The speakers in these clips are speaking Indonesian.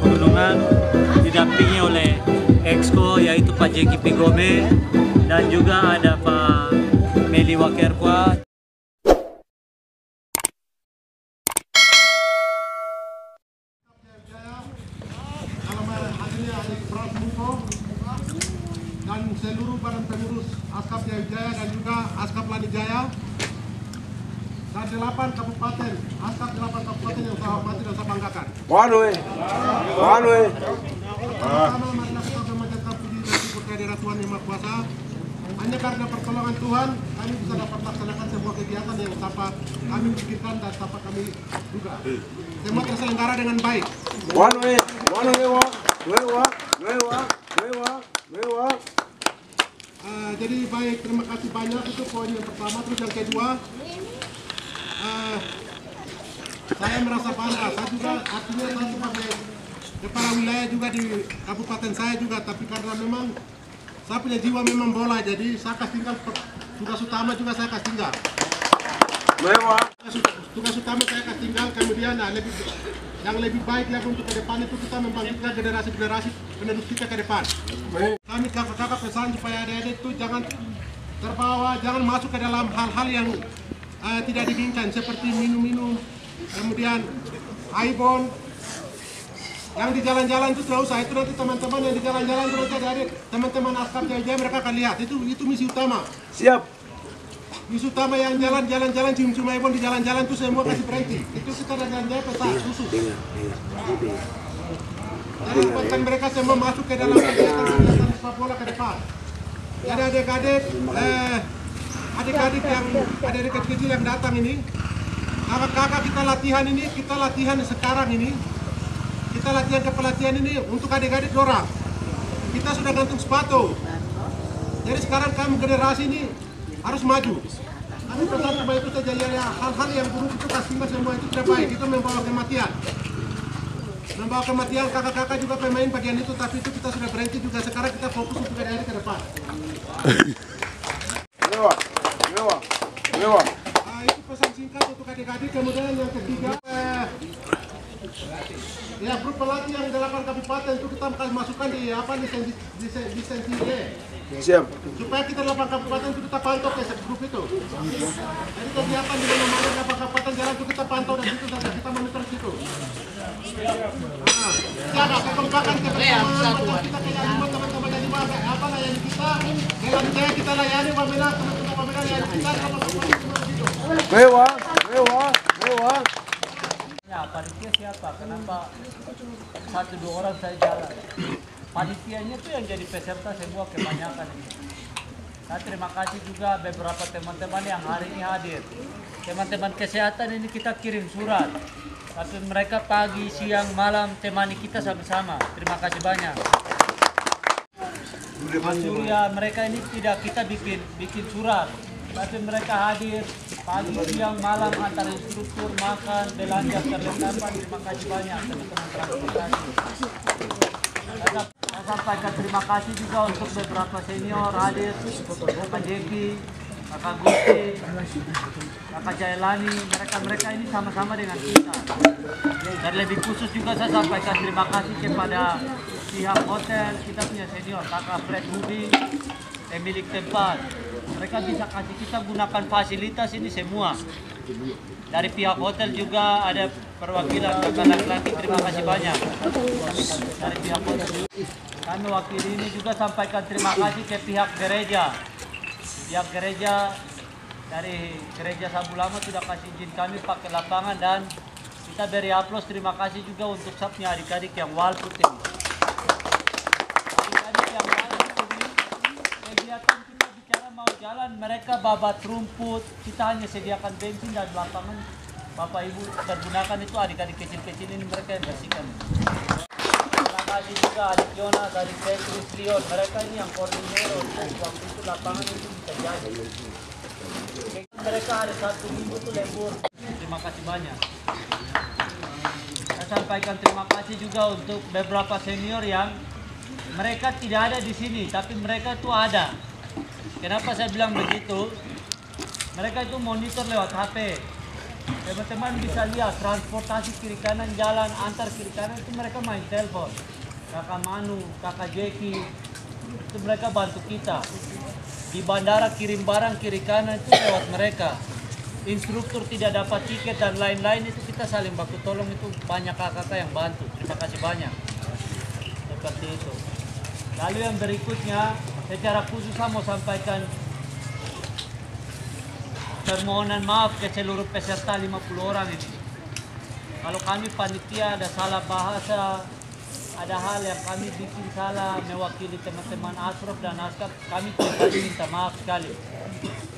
Pegunungan, didampingi oleh Exco yaitu Pak Jeki Pigome dan juga ada Pak Meli Wakerkwa. Dan seluruh badan pengurus Askap Jaya Wijaya dan juga Askap Lani Jaya dan 8 kabupaten, Askap 8 kabupaten yang saya hormati dan saya banggakan. Pertama, marilah kita memanjatkan puji dan syukur kehadirat Tuhan Yang Maha Kuasa. Hanya karena pertolongan Tuhan, kami bisa dapat melaksanakan sebuah kegiatan yang tanpa kami pikirkan dan tanpa kami duga. Semua terselenggara dengan baik. Jadi baik, terima kasih banyak, itu poin yang pertama. Terus yang kedua, saya merasa bangga. Saya juga artinya saya sebagai kepala wilayah juga di kabupaten saya juga, tapi karena memang saya punya jiwa memang bola, jadi saya kasih tinggal tugas utama juga saya kasih tinggal. Tugas utama saya kasih tinggal, kemudian yang lebih baik lagi untuk ke depan itu kita membangkitkan generasi-generasi penerus kita ke depan. Kami kakak-kakak pesan supaya adik-adik itu jangan terbawa, jangan masuk ke dalam hal-hal yang tidak diinginkan seperti minum-minum, kemudian iPhone. Yang di jalan-jalan itu tidak usah, itu nanti teman-teman yang di jalan-jalan itu nanti adik-adik, teman-teman Askap Jaya Wijaya mereka akan lihat, itu misi utama. Siap. Misi utama yang jalan-jalan cium-cium iPhone di jalan-jalan itu semua kasih berhenti. Itu kita ada jalan-jalan pesan khusus. Jadi tempatkan mereka semua masuk ke dalam kegiatan sepak bola ke depan. Jadi adik-adik kecil yang datang ini, kakak-kakak kita latihan sekarang ini. Kita latihan kepelatihan ini untuk adik-adik dorang. Kita sudah gantung sepatu. Jadi sekarang kamu generasi ini harus maju. Kami pesan supaya itu saja hal-hal yang buruk itu kasih semua itu tidak baik. Itu membawa kematian. Membawa kematian, kakak-kakak juga pemain bagian itu, tapi itu kita sudah berhenti juga. Sekarang kita fokus untuk adik-adik ke depan. Itu pesan singkat untuk adik-adik. Kemudian yang ketiga, ya grup pelatih yang 8 kabupaten itu kita masukkan di lisensi D. Siap. Supaya kita 8 kabupaten itu kita pantau ke grup itu. Jadi kegiatan di mana-mana 8 kabupaten jalan itu kita pantau dan itu saja kita monitor situ. Jaga kekompakan kebersamaan kita kayak teman-teman yang apa layani kita, dengan jaya kita layani pembela teman-teman layani kita. Mewah. Ya, panitia siapa? Kenapa 1-2 orang saya jalan? Panitianya tuh yang jadi peserta semua kebanyakan ini. Nah, terima kasih juga beberapa teman-teman yang hari ini hadir. Teman-teman kesehatan ini kita kirim surat. Tapi mereka pagi, siang, malam temani kita sama-sama. Terima kasih banyak. Mas Surya, mereka ini tidak kita bikin surat. Tapi mereka hadir pagi, siang, malam antar instruktur, makan, belanja, perlengkapan. Terima kasih banyak teman-teman transportasi. Saya sampaikan terima kasih juga untuk beberapa senior hadir, Bapak Jeki, Kakak Gusti, Kakak Jailani, mereka ini sama-sama dengan kita. Dan lebih khusus juga saya sampaikan terima kasih kepada pihak hotel, kita punya senior, Kakak Fred Budi, pemilik tempat. Mereka bisa kasih kita gunakan fasilitas ini semua. Dari pihak hotel juga ada perwakilan kakak laki-laki, terima kasih banyak. Dari pihak hotel. Kami wakili ini juga sampaikan terima kasih ke pihak gereja. Pihak gereja dari gereja Sabulama sudah kasih izin kami pakai lapangan dan kita beri aplaus terima kasih juga untuk sapnya adik-adik yang walput ini. Adik-adik yang walput ini kegiatan kita bicara mau jalan, mereka babat rumput, kita hanya sediakan bensin dan lapangan Bapak Ibu pergunakan itu adik-adik kecil-kecil ini mereka yang bersihkan. Terima kasih juga adik Yona dari Petrus Leon, mereka ini yang koordinir untuk waktu itu lapangan itu bisa jadi. Mereka hari Sabtu Minggu itu lembur. Terima kasih banyak. Saya sampaikan terima kasih juga untuk beberapa senior yang mereka tidak ada di sini, tapi mereka itu ada. Kenapa saya bilang begitu? Mereka itu monitor lewat HP. Teman-teman bisa lihat transportasi kiri kanan jalan antar kiri kanan itu mereka main telepon. Kakak Manu, kakak Jeki, itu mereka bantu kita. Di bandara kirim barang kiri kanan itu lewat mereka. Instruktur tidak dapat tiket dan lain-lain itu kita saling baku tolong, itu banyak kakak yang bantu. Terima kasih banyak. Seperti itu. Lalu yang berikutnya, secara khusus saya mau sampaikan permohonan maaf ke seluruh peserta 50 orang ini. Kalau kami panitia ada salah bahasa, ada hal yang kami bikin salah mewakili teman-teman Asrof dan Askap, kami pribadi minta maaf sekali.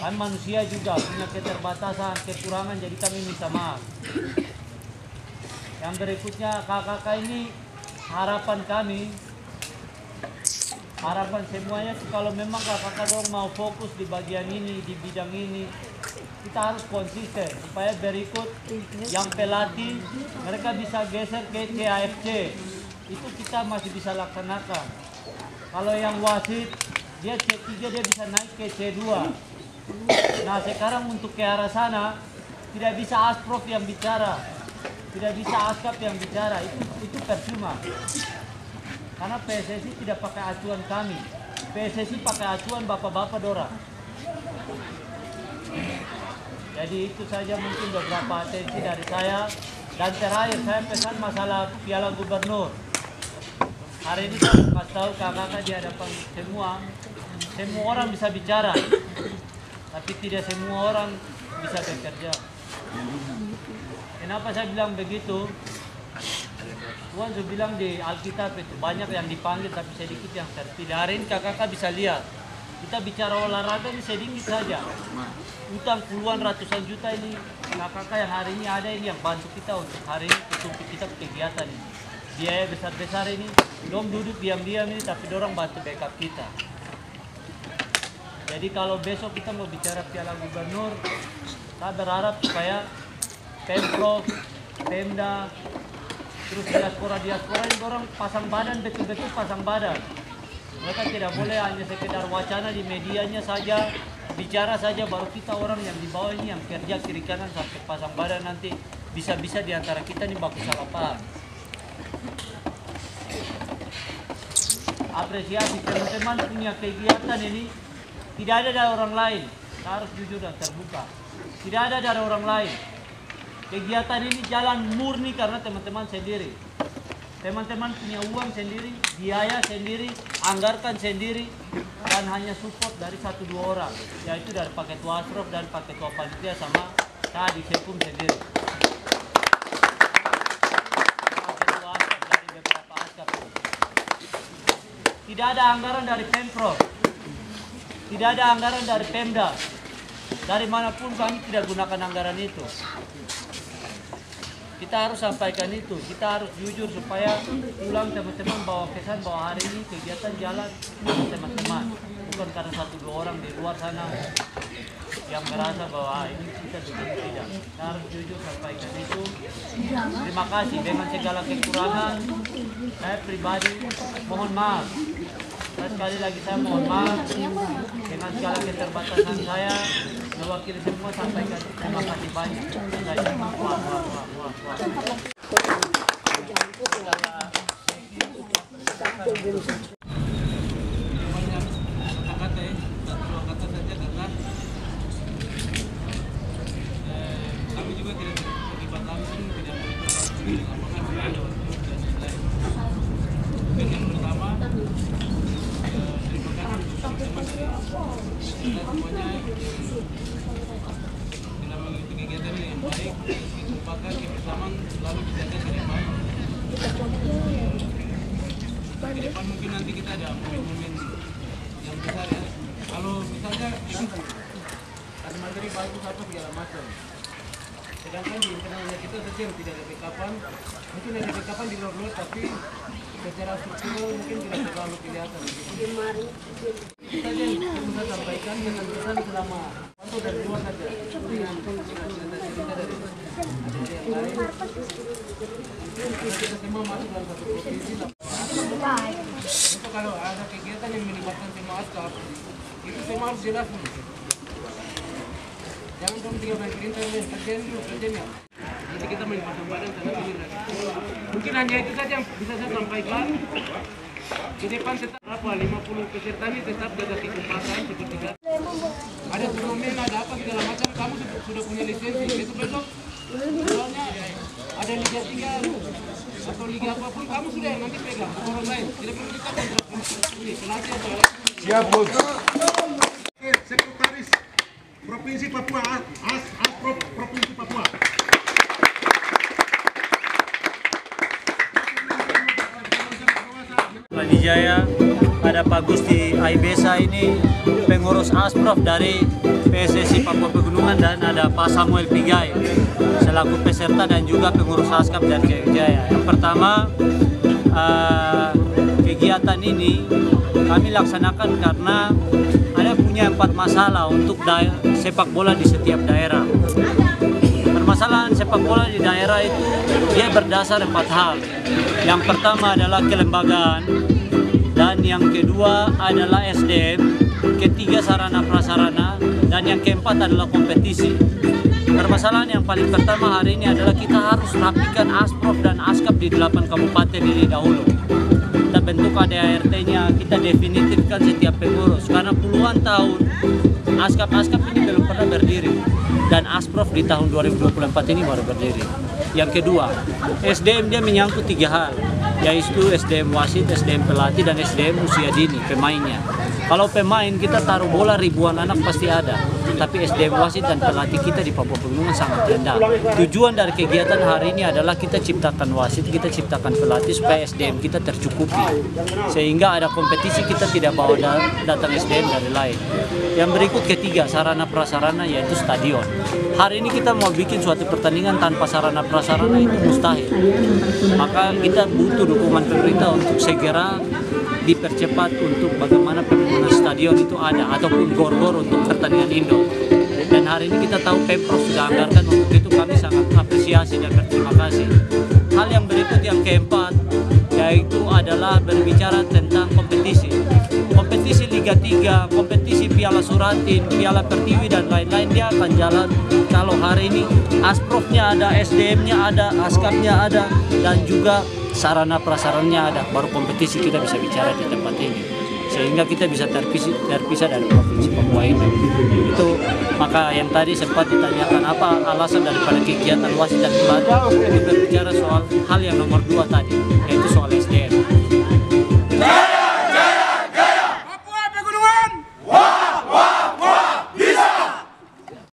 Kami manusia juga punya keterbatasan, kekurangan, jadi kami minta maaf. Yang berikutnya kakak-kakak ini harapan kami, harapan semuanya itu kalau memang kakak-kakak dong mau fokus di bagian ini, di bidang ini, kita harus konsisten supaya berikut yang pelatih mereka bisa geser ke CAFC, itu kita masih bisa laksanakan. Kalau yang wasit dia C3 dia bisa naik ke C2. Nah sekarang untuk ke arah sana tidak bisa Asprof yang bicara, tidak bisa Askap yang bicara, itu percuma. Karena PSSI tidak pakai acuan kami, PSSI pakai acuan bapak-bapak Dora. Jadi itu saja mungkin beberapa atensi dari saya. Dan terakhir saya pesan masalah Piala Gubernur. Hari ini saya kasih tahu kakak-kakak di hadapan semua orang bisa bicara, tapi tidak semua orang bisa bekerja. Kenapa saya bilang begitu? Tuhan sudah bilang di Alkitab itu banyak yang dipanggil tapi sedikit yang terpilih. Hari ini kakak-kakak bisa lihat, kita bicara olahraga ini sedikit saja. Utang puluhan ratusan juta ini kakak-kakak yang hari ini ada ini yang bantu kita untuk hari ini untuk kita kegiatan ini. Biaya besar-besar ini, dong duduk diam-diam ini tapi dorang bantu backup kita. Jadi kalau besok kita mau bicara Piala Gubernur, saya berharap supaya Pemprov, Pemda, terus diaspora ini orang pasang badan, betul-betul pasang badan. Mereka tidak boleh hanya sekedar wacana di medianya saja, bicara saja, baru kita orang yang di bawah ini yang kerja kiri kanan sampai pasang badan, nanti bisa-bisa diantara kita ini baku salah paham. Apresiasi teman-teman punya kegiatan ini tidak ada dari orang lain, kita harus jujur dan terbuka. Tidak ada dari orang lain. Kegiatan ini jalan murni karena teman-teman sendiri. Teman-teman punya uang sendiri, biaya sendiri, anggarkan sendiri, dan hanya support dari 1-2 orang, yaitu dari paket Wasrof dan paket panitia sama saya di Sekum sendiri. Dari beberapa askap. Tidak ada anggaran dari Pemprov, tidak ada anggaran dari Pemda, dari manapun kami tidak gunakan anggaran itu. Kita harus sampaikan itu, kita harus jujur supaya pulang teman-teman bawa kesan bahwa hari ini kegiatan jalan dengan teman-teman, bukan karena 1-2 orang di luar sana yang merasa bahwa ini kita begini, tidak. Kita harus jujur sampaikan itu. Terima kasih dengan segala kekurangan. Saya pribadi mohon maaf. Sekali lagi saya mohon maaf dengan segala keterbatasan saya mewakili semua, sampaikan terima kasih banyak. Kami juga tidak terlibat langsung, tidak terlibat yang pertama, terima kasih kita semuanya dalam mengikuti kegiatan yang baik, merupakan kebersamaan selalu dijaga dengan baik. Ke depan mungkin nanti kita ada momen-momen yang besar ya. Kalau misalnya ada materi bagus apa segala macam, sedangkan di internalnya kita saja yang tidak ada backupan, mungkin ada backupan di luar-luar tapi secara struktural mungkin tidak terlalu kelihatan. Kita aja yang bisa sampaikan dengan pesan selama waktu dari luar saja. Dengan cerita dari yang lain. Kita semua masuk dalam satu provinsi. Itu kalau ada kegiatan yang melibatkan semua askap, itu semua harus jelas. Jangan kamu tinggal main perintah kerjanya. Nanti kita main pasang badan sana sini lagi. Mungkin hanya itu saja yang bisa saya sampaikan. Di depan tetap 50 peserta ini tetap jaga kekompakan seperti kan. Ada turnamen, ada apa segala macam. Kamu sudah punya lisensi. Besok soalnya ada liga 3 atau liga apapun, kamu sudah yang nanti pegang orang lain. Tidak perlu kita kontrak ini. Pelatih atau Siap, Bos. Sekretaris Provinsi Papua, Asprov Provinsi Papua. Di Jaya ada Pak Gusti Aibesa, ini pengurus Asprov dari PSSI Papua Pegunungan, dan ada Pak Samuel Pigai selaku peserta dan juga pengurus Askap dari Jaya. Yang pertama, kegiatan ini kami laksanakan karena ada punya 4 masalah untuk sepak bola di setiap daerah. Permasalahan sepak bola di daerah itu dia berdasar 4 hal. Yang pertama adalah kelembagaan, dan yang kedua adalah SDM, ketiga sarana prasarana, dan yang keempat adalah kompetisi. Permasalahan yang paling pertama hari ini adalah kita harus rapikan Asprov dan Askap di 8 kabupaten ini dahulu. Kita bentuk ADART-nya, kita definitifkan setiap pengurus, karena puluhan tahun Askap ini belum pernah berdiri, dan Asprov di tahun 2024 ini baru berdiri. Yang kedua, SDM dia menyangkut 3 hal, yaitu SDM wasit, SDM pelatih, dan SDM usia dini pemainnya. Kalau pemain kita taruh bola ribuan anak pasti ada, tapi SDM wasit dan pelatih kita di Papua Pegunungan sangat rendah. Tujuan dari kegiatan hari ini adalah kita ciptakan wasit, kita ciptakan pelatih supaya SDM kita tercukupi, sehingga ada kompetisi kita tidak bawa datang SDM dari lain. Yang berikut ketiga, sarana prasarana, yaitu stadion. Hari ini kita mau bikin suatu pertandingan tanpa sarana prasarana itu mustahil. Maka kita butuh dukungan pemerintah untuk segera dipercepat untuk bagaimana pembangunan stadion itu ada, ataupun gor-gor untuk pertandingan indoor. Dan hari ini kita tahu Pemprov sudah anggarkan untuk itu, kami sangat apresiasi dan berterima kasih. Hal yang berikut yang keempat, yaitu adalah berbicara tentang kompetisi. Kompetisi Liga 3, kompetisi Piala Suratin, Piala Pertiwi, dan lain-lain dia akan jalan kalau hari ini Asprovnya ada, SDM-nya ada, Askapnya ada, dan juga sarana prasarannya ada, baru kompetisi kita bisa bicara di tempat ini, sehingga kita bisa terpisah dari provinsi Papua ini. Itu maka yang tadi sempat ditanyakan apa alasan daripada kegiatan wasit dan pelatih, itu berbicara soal hal yang nomor 2 tadi, yaitu soal SDM.